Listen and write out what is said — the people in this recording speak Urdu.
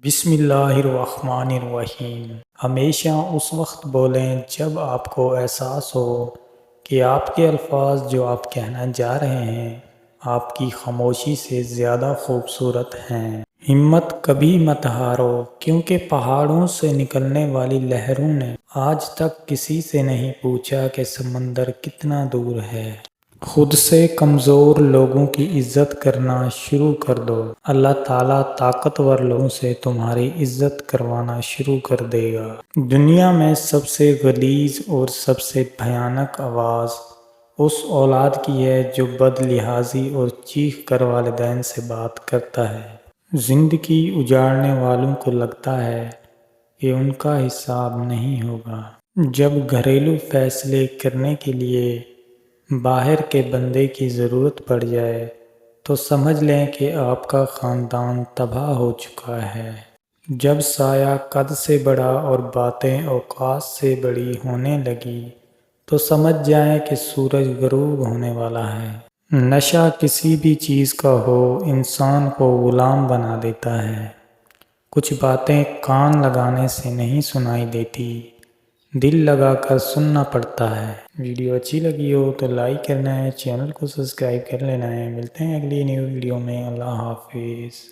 بسم اللہ الرحمن الرحیم۔ ہمیشہ اس وقت بولیں جب آپ کو احساس ہو کہ آپ کے الفاظ جو آپ کہنا چاہ رہے ہیں آپ کی خاموشی سے زیادہ خوبصورت ہیں۔ ہمت کبھی مت ہارو، کیونکہ پہاڑوں سے نکلنے والی لہروں نے آج تک کسی سے نہیں پوچھا کہ سمندر کتنا دور ہے۔ خود سے کمزور لوگوں کی عزت کرنا شروع کر دو، اللہ تعالیٰ طاقتور لوگوں سے تمہاری عزت کروانا شروع کر دے گا۔ دنیا میں سب سے غلیظ اور سب سے بھیانک آواز اس اولاد کی ہے جو بد لحاظی اور چیخ کر والدین سے بات کرتا ہے۔ زندگی اجاڑنے والوں کو لگتا ہے کہ ان کا حساب نہیں ہوگا۔ جب گھریلو فیصلے کرنے کے لیے باہر کے بندے کی ضرورت پڑ جائے تو سمجھ لیں کہ آپ کا خاندان تباہ ہو چکا ہے۔ جب سایہ قد سے بڑا اور باتیں اوقات سے بڑی ہونے لگی تو سمجھ جائیں کہ سورج غروب ہونے والا ہے۔ نشہ کسی بھی چیز کا ہو انسان کو غلام بنا دیتا ہے۔ کچھ باتیں کان لگانے سے نہیں سنائی دیتی، دل لگا کر سننا پڑتا ہے۔ ویڈیو اچھی لگی ہو تو لائک کرنا ہے، چینل کو سبسکرائب کر لینا ہے۔ ملتے ہیں اگلی نیو ویڈیو میں۔ اللہ حافظ۔